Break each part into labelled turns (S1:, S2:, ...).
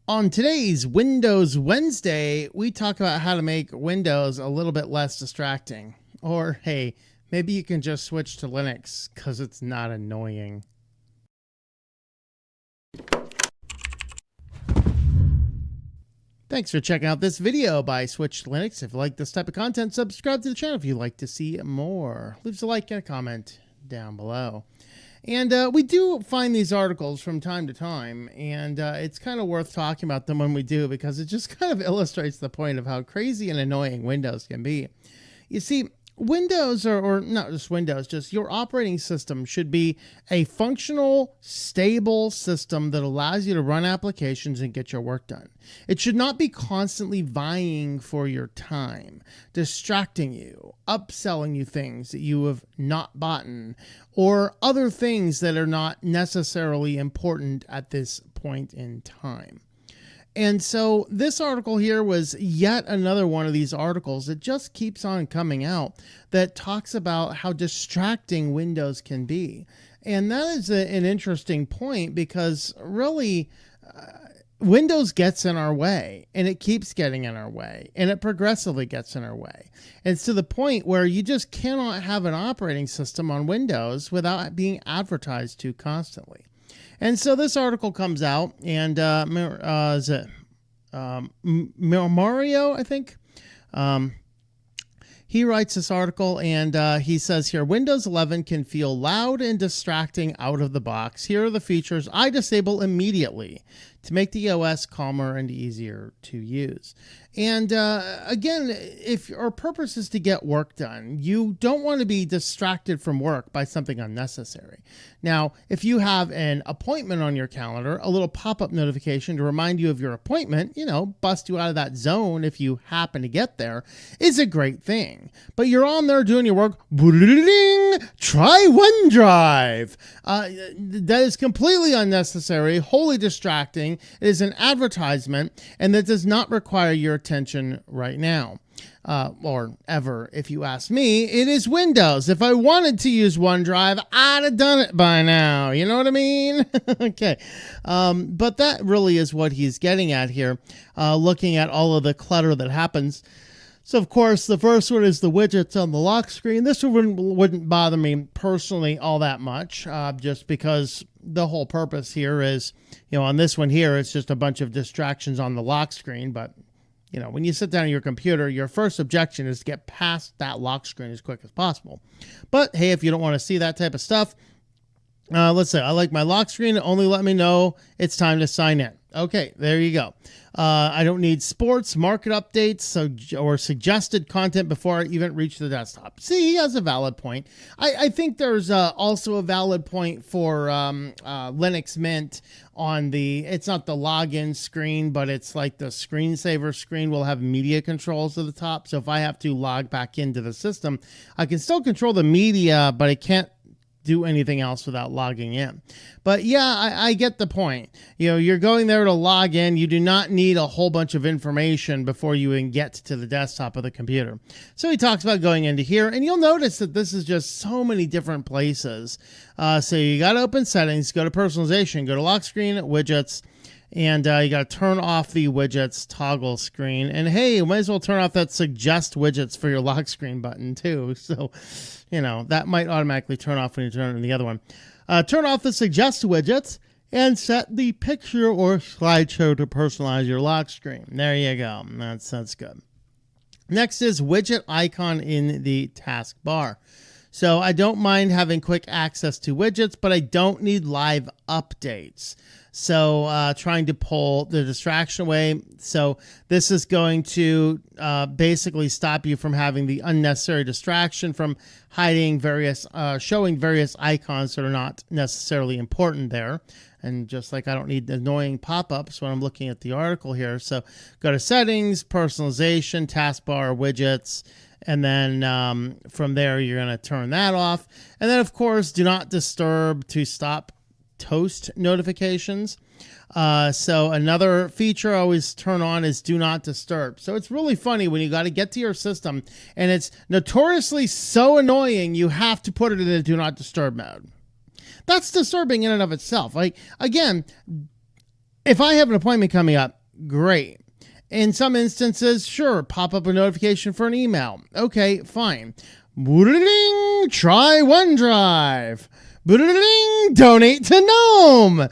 S1: On today's Windows Wednesday, we talk about how to make Windows a little bit less distracting. Or, hey, maybe you can just switch to Linux because it's not annoying. Thanks for checking out this video by Switch to Linux. If you like this type of content, subscribe to the channel if you'd like to see more. Leave us a like and a comment down below. And we do find these articles from time to time, and it's kind of worth talking about them when we do, because it just kind of illustrates the point of how crazy and annoying Windows can be. You see, Windows, or not just Windows, just your operating system should be a functional, stable system that allows you to run applications and get your work done. It should not be constantly vying for your time, distracting you, upselling you things that you have not bought, or other things that are not necessarily important at this point in time. And so this article here was yet another one of these articles that just keeps on coming out that talks about how distracting Windows can be. And that is an interesting point, because really Windows gets in our way, and it keeps getting in our way, and it progressively gets in our way. It's to the point where you just cannot have an operating system on Windows without being advertised to constantly. And so this article comes out, and is it Mario, I think? He writes this article, and he says here, Windows 11 can feel loud and distracting out of the box. Here are the features I disable immediately to make the OS calmer and easier to use. And again, if our purpose is to get work done, you don't want to be distracted from work by something unnecessary. Now, if you have an appointment on your calendar, a little pop-up notification to remind you of your appointment, bust you out of that zone if you happen to get there, is a great thing. But you're on there doing your work, try OneDrive. That is completely unnecessary, wholly distracting. It is an advertisement, and that does not require your attention right now. Or ever, if you ask me. It is Windows. If I wanted to use OneDrive, I'd have done it by now. You know what I mean? Okay. But that really is what he's getting at here, looking at all of the clutter that happens. So, of course, the first one is the widgets on the lock screen. This one wouldn't bother me personally all that much, just because the whole purpose here is, on this one here, it's just a bunch of distractions on the lock screen. But, when you sit down at your computer, your first objection is to get past that lock screen as quick as possible. But, hey, if you don't want to see that type of stuff, let's say I like my lock screen. Only let me know it's time to sign in. Okay, there you go. I don't need sports, market updates, or suggested content before I even reach the desktop. See, he has a valid point. I think there's also a valid point for Linux Mint on it's not the login screen, but it's like the screensaver screen will have media controls at the top. So if I have to log back into the system, I can still control the media, but I can't do anything else without logging in. But yeah, I get the point. You're going there to log in. You do not need a whole bunch of information before you even get to the desktop of the computer. So he talks about going into here, and you'll notice that this is just so many different places. So you got to open settings, go to personalization, go to lock screen, widgets, and you got to turn off the widgets toggle screen. And hey, you might as well turn off that suggest widgets for your lock screen button too. So, that might automatically turn off when you turn on the other one. Turn off the suggest widgets and set the picture or slideshow to personalize your lock screen. There you go. That's good. Next is widget icon in the taskbar. So I don't mind having quick access to widgets, but I don't need live updates. So trying to pull the distraction away. So this is going to basically stop you from having the unnecessary distraction from hiding showing various icons that are not necessarily important there. And just like I don't need annoying pop-ups when I'm looking at the article here. So go to settings, personalization, taskbar, widgets. And then from there, you're going to turn that off. And then, of course, do not disturb to stop toast notifications. So another feature I always turn on is do not disturb. So it's really funny when you got to get to your system and it's notoriously so annoying you have to put it in a do not disturb mode. That's disturbing in and of itself. Like, again, if I have an appointment coming up Great. In some instances, sure, pop up a notification for an email. Okay, fine. Try OneDrive. Donate to GNOME.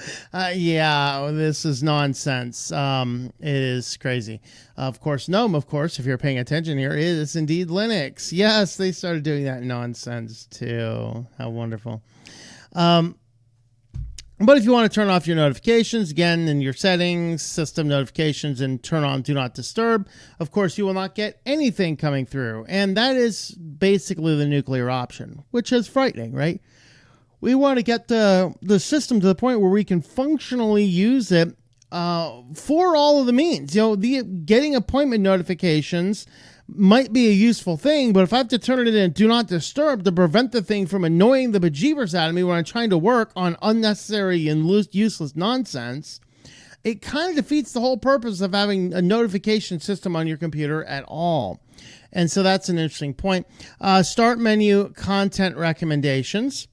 S1: Yeah, this is nonsense. It is crazy. Of course, GNOME, if you're paying attention here, is indeed Linux. Yes, they started doing that nonsense too. How wonderful. But if you want to turn off your notifications, again, in your settings, system notifications, and turn on Do Not Disturb, of course, you will not get anything coming through. And that is basically the nuclear option, which is frightening, right? We want to get the system to the point where we can functionally use it for all of the means. Getting appointment notifications might be a useful thing, but if I have to turn it in Do Not Disturb to prevent the thing from annoying the bejeebers out of me when I'm trying to work on unnecessary and useless nonsense, it kind of defeats the whole purpose of having a notification system on your computer at all. And so that's an interesting point. Start menu, content recommendations.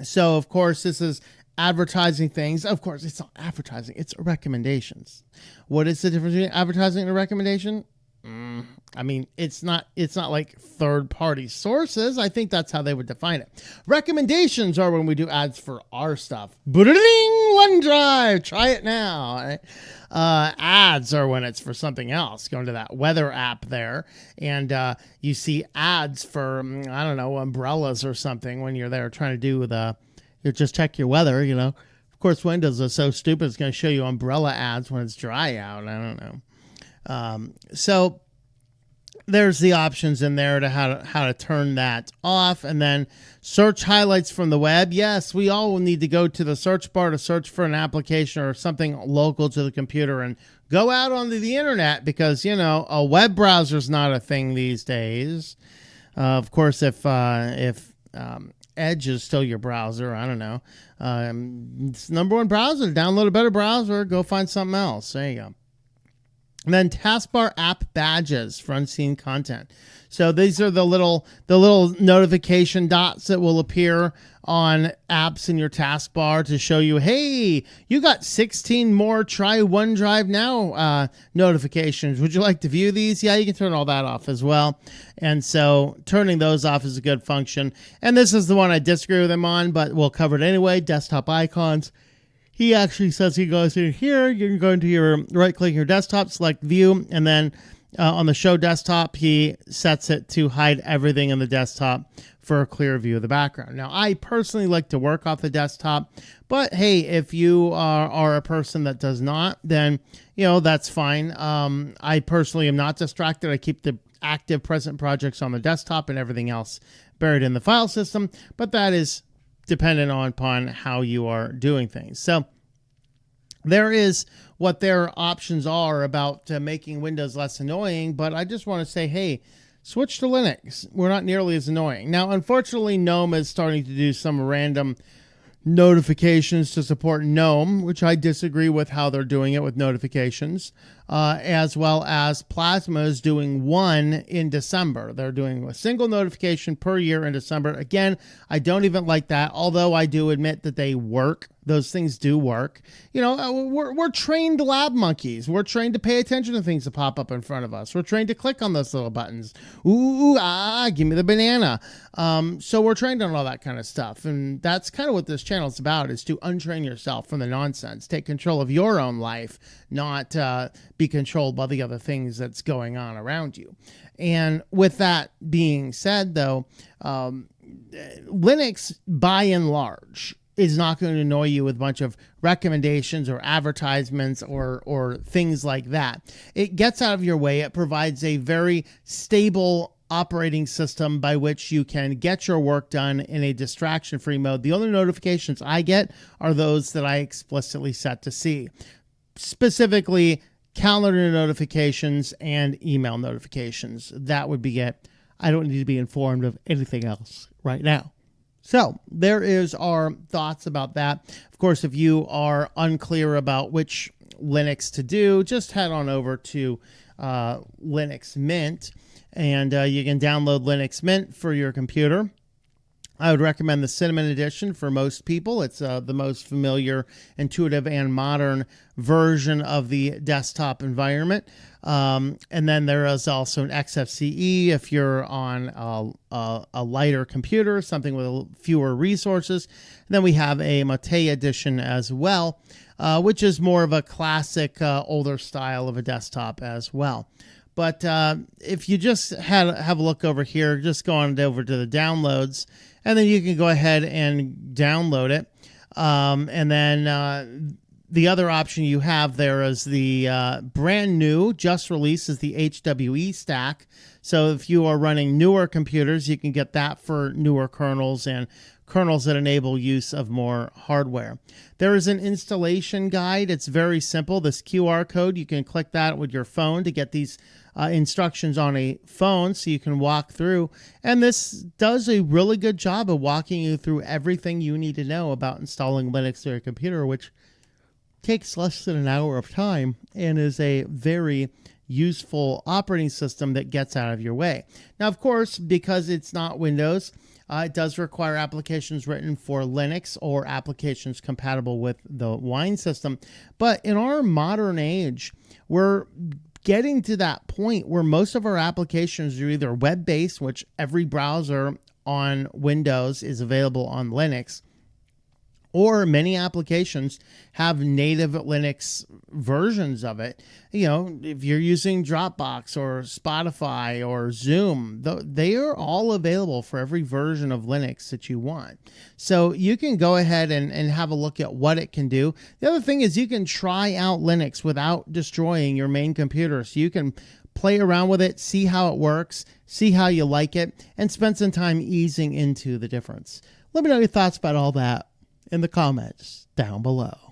S1: So, of course, this is advertising things. Of course, it's not advertising. It's recommendations. What is the difference between advertising and a recommendation? I mean, it's not like third-party sources. I think that's how they would define it. Recommendations are when we do ads for our stuff. OneDrive, try it now. Right? Ads are when it's for something else. Go into that weather app there, and you see ads for, I don't know, umbrellas or something when you're there trying to do you just check your weather, Of course, Windows is so stupid, it's going to show you umbrella ads when it's dry out. I don't know. So there's the options in there to how to turn that off, and then search highlights from the web. Yes, we all will need to go to the search bar to search for an application or something local to the computer and go out onto the internet because, a web browser is not a thing these days. Of course, if Edge is still your browser, I don't know. It's the number one browser. Download a better browser. Go find something else. There you go. And then taskbar app badges for unseen content. So these are the little notification dots that will appear on apps in your taskbar to show you, hey, you got 16 more Try OneDrive Now notifications. Would you like to view these? Yeah, you can turn all that off as well. And so turning those off is a good function. And this is the one I disagree with him on, but we'll cover it anyway. Desktop icons. He actually says he goes in here, you can go into your right-click your desktop, select view, and then on the show desktop, he sets it to hide everything in the desktop for a clear view of the background. Now, I personally like to work off the desktop, but hey, if you are a person that does not, then, that's fine. I personally am not distracted. I keep the active present projects on the desktop and everything else buried in the file system, but that is dependent upon how you are doing things. So there is what their options are about making Windows less annoying, but I just want to say, hey, switch to Linux. We're not nearly as annoying. Now, unfortunately, GNOME is starting to do some random notifications to support GNOME, which I disagree with how they're doing it with notifications, as well as Plasma is doing one in December. They're doing a single notification per year in December. Again, I don't even like that, although I do admit that they work. Those things do work. We're trained lab monkeys. We're trained to pay attention to things that pop up in front of us. We're trained to click on those little buttons. Ooh, give me the banana. So we're trained on all that kind of stuff. And that's kind of what this channel is about, is to untrain yourself from the nonsense. Take control of your own life, not be controlled by the other things that's going on around you. And with that being said, though, Linux, by and large, is not going to annoy you with a bunch of recommendations or advertisements or things like that. It gets out of your way. It provides a very stable operating system by which you can get your work done in a distraction-free mode. The only notifications I get are those that I explicitly set to see, specifically calendar notifications and email notifications. That would be it. I don't need to be informed of anything else right now. So there is our thoughts about that. Of course, if you are unclear about which Linux to do, just head on over to Linux Mint, and you can download Linux Mint for your computer. I would recommend the Cinnamon Edition for most people. It's the most familiar, intuitive, and modern version of the desktop environment. And then there is also an XFCE if you're on a lighter computer, something with fewer resources. And then we have a Mate Edition as well, which is more of a classic, older style of a desktop as well. But if you just have a look over here, just go on over to the downloads, and then you can go ahead and download it. And then the other option you have there is the brand new, just released, is the HWE stack. So if you are running newer computers, you can get that for newer kernels and kernels that enable use of more hardware. There is an installation guide. It's very simple. This QR code, you can click that with your phone to get these instructions on a phone so you can walk through. And this does a really good job of walking you through everything you need to know about installing Linux to your computer, which takes less than an hour of time and is a very useful operating system that gets out of your way. Now, of course, because it's not Windows, it does require applications written for Linux or applications compatible with the Wine system. But in our modern age, we're getting to that point where most of our applications are either web-based, which every browser on Windows is available on Linux, or many applications have native Linux versions of it. You know, if you're using Dropbox or Spotify or Zoom, they are all available for every version of Linux that you want. So you can go ahead and have a look at what it can do. The other thing is you can try out Linux without destroying your main computer. So you can play around with it, see how it works, see how you like it, and spend some time easing into the difference. Let me know your thoughts about all that in the comments down below.